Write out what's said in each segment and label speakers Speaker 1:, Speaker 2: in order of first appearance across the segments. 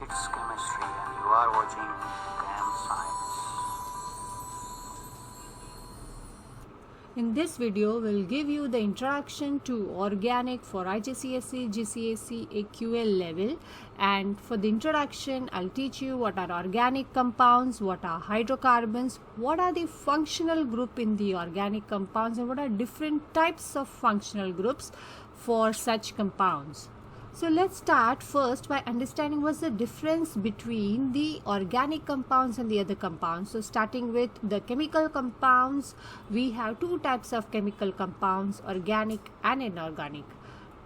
Speaker 1: It's chemistry and you are watching Chem Science.
Speaker 2: In this video, we'll give you the introduction to organic for IGCSE, GCSE, AQA level. And for the introduction, I'll teach you what are organic compounds, what are hydrocarbons, what are the functional group in the organic compounds, and what are different types of functional groups for such compounds. So let's start first by understanding what's the difference between the organic compounds and the other compounds. So starting with the chemical compounds, we have two types of chemical compounds, organic and inorganic.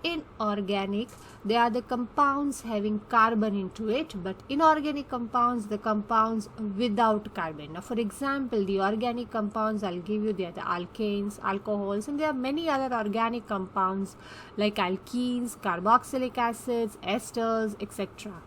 Speaker 2: Inorganic, they are the compounds having carbon into it, but inorganic compounds, the compounds without carbon. Now for example, the organic compounds, I'll give you, they are the alkanes, alcohols, and there are many other organic compounds like alkenes, carboxylic acids, esters, etc.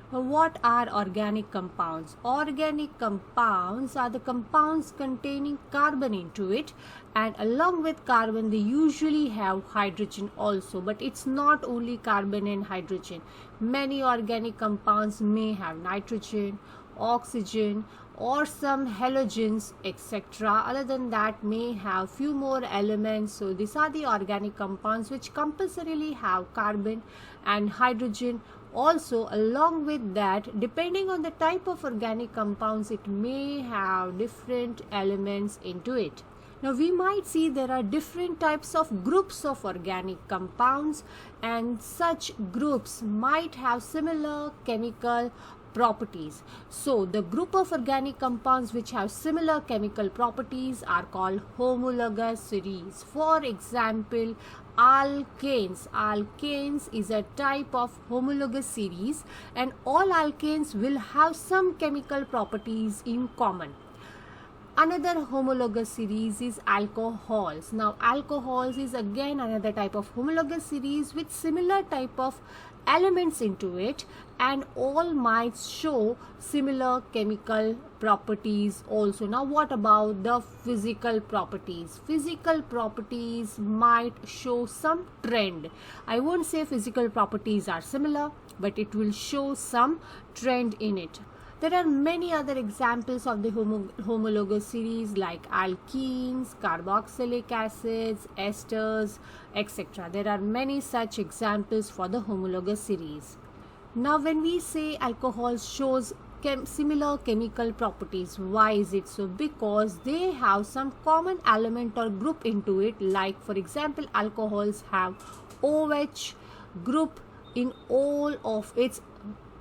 Speaker 2: Now, what are organic compounds? Organic compounds are the compounds containing carbon into it, and along with carbon they usually have hydrogen also, but it's not only carbon and hydrogen. Many organic compounds may have nitrogen, oxygen, or some halogens, etc. Other than that, may have few more elements. So these are the organic compounds which compulsorily have carbon and hydrogen. Also, along with that, depending on the type of organic compounds, it may have different elements into it. Now we might see there are different types of groups of organic compounds, and such groups might have similar chemical properties. So the group of organic compounds which have similar chemical properties are called homologous series. For example, alkanes. Alkanes is a type of homologous series, and all alkanes will have some chemical properties in common. Another homologous series is alcohols. Now alcohols is again another type of homologous series with similar type of elements into it, and all might show similar chemical properties also. Now what about the physical properties? Physical properties might show some trend. I won't say physical properties are similar, but it will show some trend in it. There are many other examples of the homologous series like alkenes, carboxylic acids, esters, etc. There are many such examples for the homologous series. Now when we say alcohol shows similar chemical properties, why is it so? Because they have some common element or group into it, like for example alcohols have OH group in all of its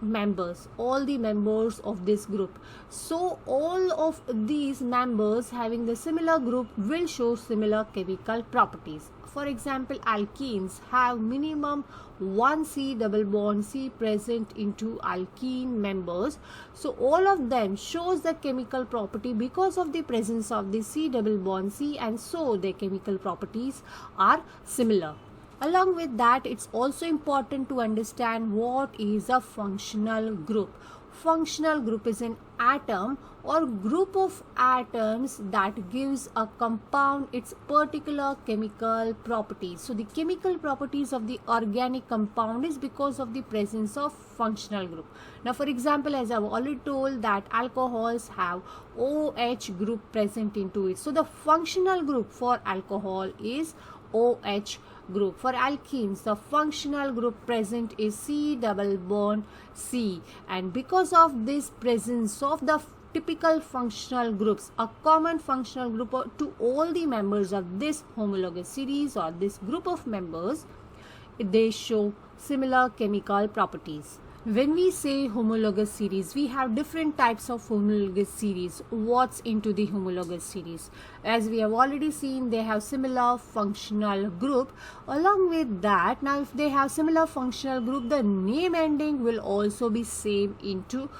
Speaker 2: members, all the members of this group. So all of these members having the similar group will show similar chemical properties. For example, alkenes have minimum one C double bond C present into alkene members. So all of them shows the chemical property because of the presence of the C double bond C, and so their chemical properties are similar. Along with that, it's also important to understand what is a functional group. Functional group is an atom or group of atoms that gives a compound its particular chemical properties. So the chemical properties of the organic compound is because of the presence of functional group. Now for example, as I've already told that alcohols have OH group present into it. So the functional group for alcohol is OH group. For alkenes, the functional group present is C double bond C, and because of this presence of the typical functional groups, a common functional group to all the members of this homologous series or this group of members, they show similar chemical properties. When we say homologous series, we have different types of homologous series. What's into the homologous series? As we have already seen, they have similar functional group. Along with that, now if they have similar functional group, the name ending will also be same into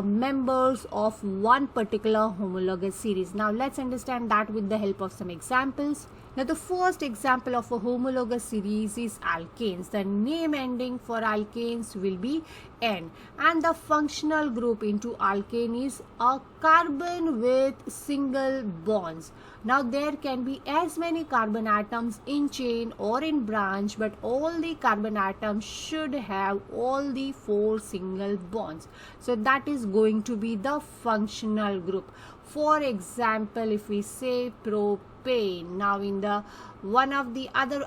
Speaker 2: members of one particular homologous series. Now let's understand that with the help of some examples. Now the first example of a homologous series is alkanes. The name ending for alkanes will be N, and the functional group into alkane is a carbon with single bonds. Now there can be as many carbon atoms in chain or in branch, but all the carbon atoms should have all the 4 single bonds. So that is going to be the functional group. For example, if we say propane, now in the one of the other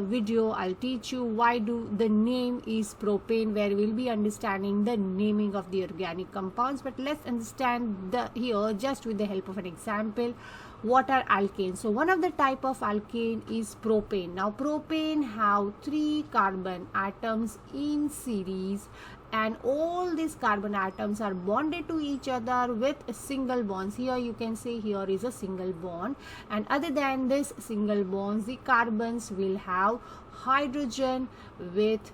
Speaker 2: video I'll teach you why do the name is propane, where we'll be understanding the naming of the organic compounds. But let's understand here just with the help of an example what are alkanes. So one of the type of alkane is propane. Now propane have 3 carbon atoms in series, and all these carbon atoms are bonded to each other with single bonds. Here you can say here is a single bond, and other than this single bonds, the carbons will have hydrogen with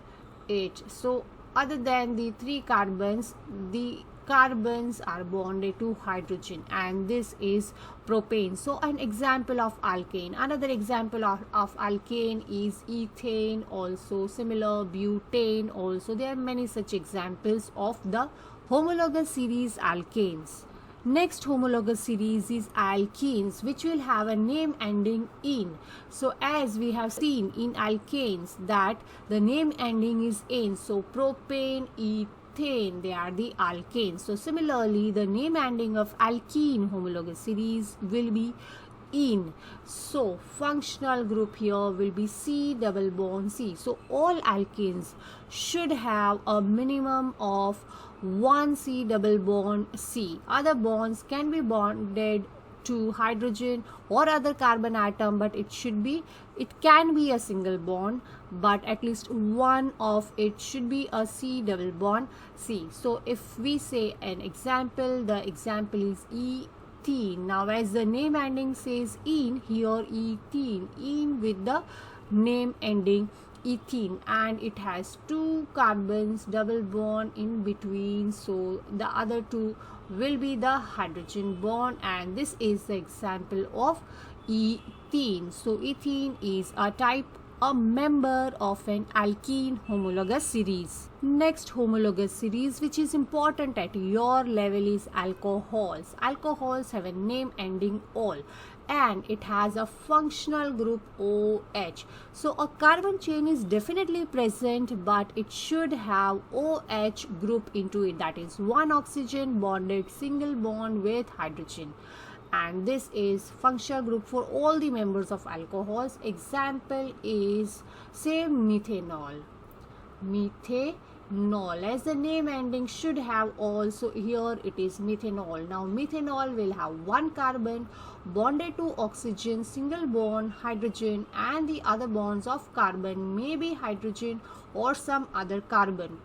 Speaker 2: it. So other than the 3 carbons, the carbons are bonded to hydrogen, and this is propane. So an example of alkane. Another example of alkane is ethane, also similar, butane also. There are many such examples of the homologous series alkanes. Next homologous series is alkenes, which will have a name ending in. So as we have seen in alkanes that the name ending is in, so propane, ethane, they are the alkanes. So similarly, the name ending of alkene homologous series will be in. So functional group here will be C double bond C. So all alkanes should have a minimum of 1 C double bond C. Other bonds can be bonded to hydrogen or other carbon atom, but it can be a single bond, but at least one of it should be a C double bond C. So if we say an example, the example is ethene. Now as the name ending says in, here ethene, in with the name ending ethene, and it has 2 carbons double bond in between, so the other 2 will be the hydrogen bond, and this is the example of ethene. So ethene is a member of an alkene homologous series. Next homologous series which is important at your level is alcohols. Alcohols have a name ending ol, and it has a functional group OH. So a carbon chain is definitely present, but it should have OH group into it, that is 1 oxygen bonded single bond with hydrogen, and this is functional group for all the members of alcohols. Example is say methanol. Methanol, as the name ending should have also, here it is methanol. Now methanol will have 1 carbon bonded to oxygen single bond hydrogen, and the other bonds of carbon may be hydrogen or some other carbon.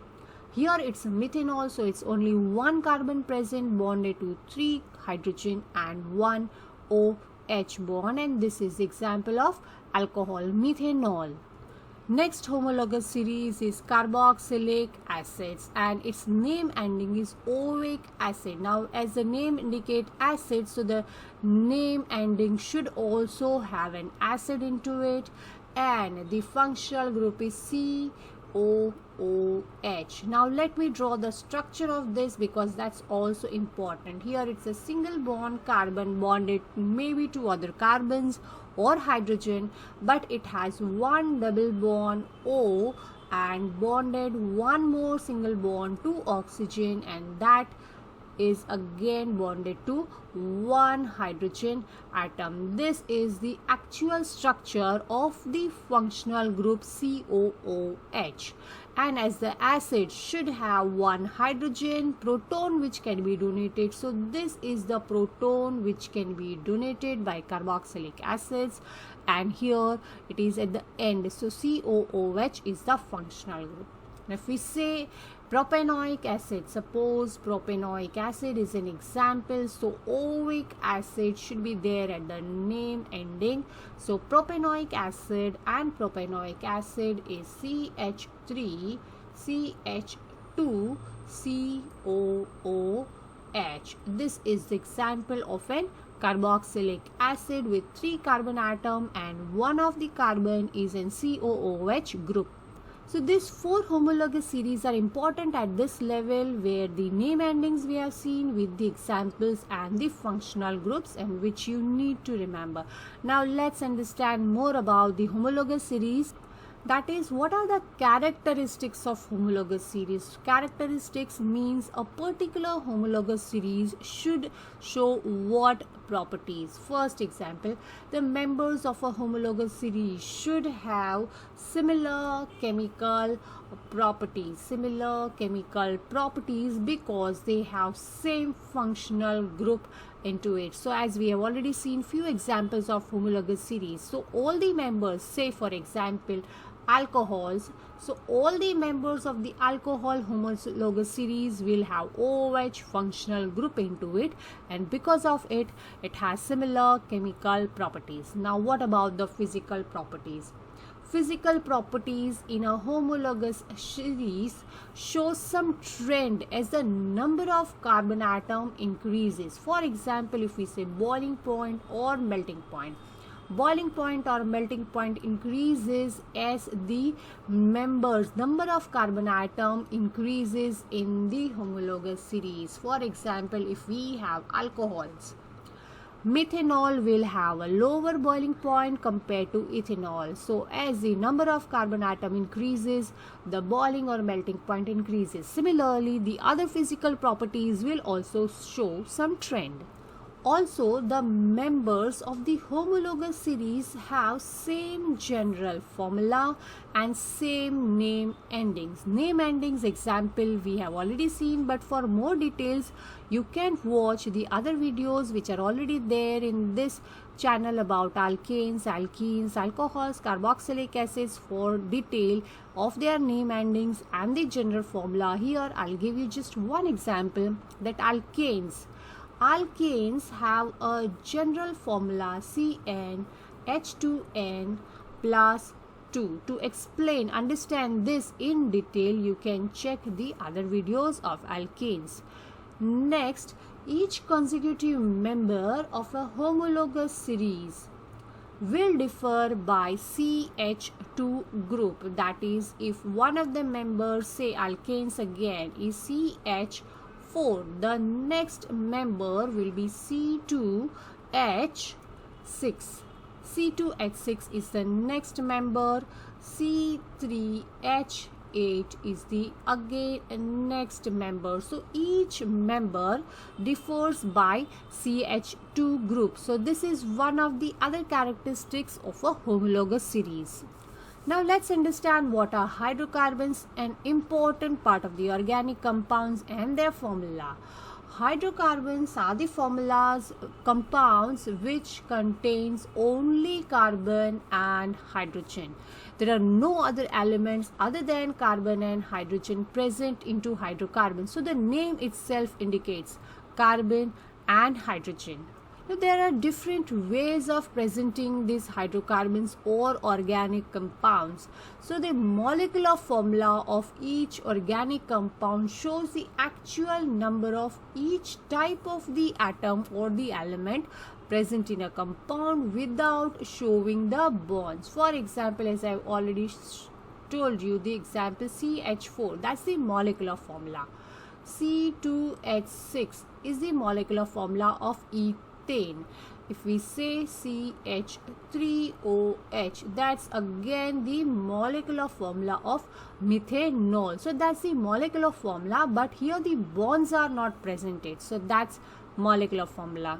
Speaker 2: Here it's methanol, so it's only 1 carbon present bonded to 3 hydrogen and 1 OH bond, and this is the example of alcohol methanol. Next homologous series is carboxylic acids, and its name ending is oic acid. Now as the name indicate acid, so the name ending should also have an acid into it, and the functional group is COOH. Now let me draw the structure of this, because that's also important. Here it's a single bond carbon bonded maybe to other carbons or hydrogen, but it has 1 double bond O and bonded 1 more single bond to oxygen, and that is again bonded to 1 hydrogen atom. This is the actual structure of the functional group COOH. And as the acid should have 1 hydrogen proton which can be donated, so this is the proton which can be donated by carboxylic acids, and here it is at the end, so COOH is the functional group. Now if we say propanoic acid, suppose propanoic acid is an example, so oic acid should be there at the name ending. So propanoic acid and propanoic acid is CH3 CH2 COOH. This is the example of an carboxylic acid with 3 carbon atom and one of the carbon is in COOH group. So these 4 homologous series are important at this level where the name endings we have seen with the examples and the functional groups and which you need to remember. Now let's understand more about the homologous series. That is, what are the characteristics of homologous series? Characteristics means a particular homologous series should show what properties. First example, the members of a homologous series should have similar chemical properties because they have same functional group into it. So as we have already seen few examples of homologous series, so all the members, say for example alcohols, so all the members of the alcohol homologous series will have OH functional group into it, and because of it, it has similar chemical properties. Now what about the physical properties? Physical properties in a homologous series shows some trend as the number of carbon atom increases. For example, if we say boiling point or melting point, boiling point or melting point increases as the members number of carbon atom increases in the homologous series. For example, if we have alcohols, methanol will have a lower boiling point compared to ethanol. So as the number of carbon atom increases, the boiling or melting point increases. Similarly, the other physical properties will also show some trend. Also, the members of the homologous series have same general formula and same name endings. Name endings example we have already seen, but for more details you can watch the other videos which are already there in this channel about alkanes, alkenes, alcohols, carboxylic acids for detail of their name endings and the general formula. Here I'll give you just one example, that alkanes have a general formula CnH2n plus 2. To understand this in detail, you can check the other videos of alkanes. Next, each consecutive member of a homologous series will differ by CH2 group. That is, if one of the members, say alkanes again, is CH4, the next member will be C2H6. C2H6 is the next member. C3H8 is the again next member. So each member differs by CH2 group. So this is one of the other characteristics of a homologous series. Now let's understand what are hydrocarbons, an important part of the organic compounds and their formula. Hydrocarbons are the compounds which contains only carbon and hydrogen. There are no other elements other than carbon and hydrogen present into hydrocarbons. So the name itself indicates carbon and hydrogen. Now, there are different ways of presenting these hydrocarbons or organic compounds. So the molecular formula of each organic compound shows the actual number of each type of the atom or the element present in a compound without showing the bonds. For example, as I've already told you, the example CH4, that's the molecular formula. C2H6 is the molecular formula of ethane. If we say CH3OH, that's again the molecular formula of methanol. So that's the molecular formula, but here the bonds are not presented. So that's molecular formula.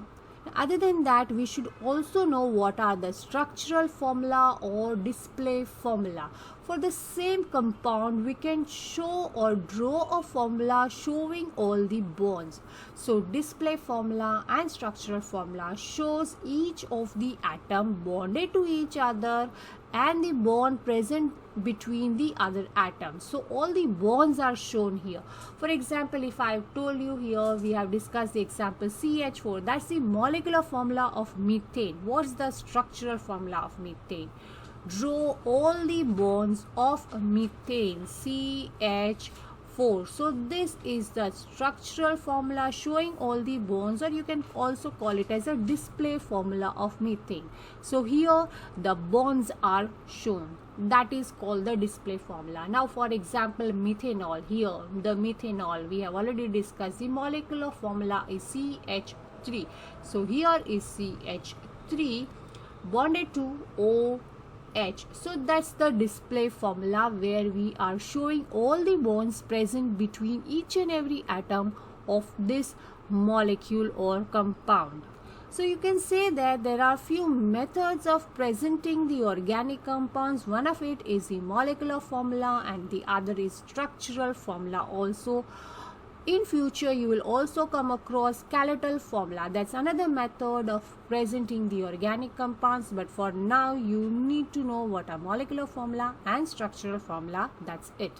Speaker 2: Other than that, we should also know what are the structural formula or display formula. For the same compound, we can show or draw a formula showing all the bonds. So display formula and structural formula shows each of the atom bonded to each other and the bond present between the other atoms. So all the bonds are shown here. For example, if I have told you here, we have discussed the example CH4, that's the molecular formula of methane. What's the structural formula of methane? Draw all the bonds of methane, CH4 4. So this is the structural formula showing all the bonds, or you can also call it as a display formula of methane. So here the bonds are shown. That is called the display formula. Now for example, methanol. Here the methanol, we have already discussed, the molecular formula is CH3. So here is CH3 bonded to OH. So that's the display formula where we are showing all the bonds present between each and every atom of this molecule or compound. So you can say that there are few methods of presenting the organic compounds. One of it is the molecular formula and the other is structural formula. Also in future you will also come across skeletal formula. That's another method of presenting the organic compounds, but for now you need to know what are molecular formula and structural formula. That's it.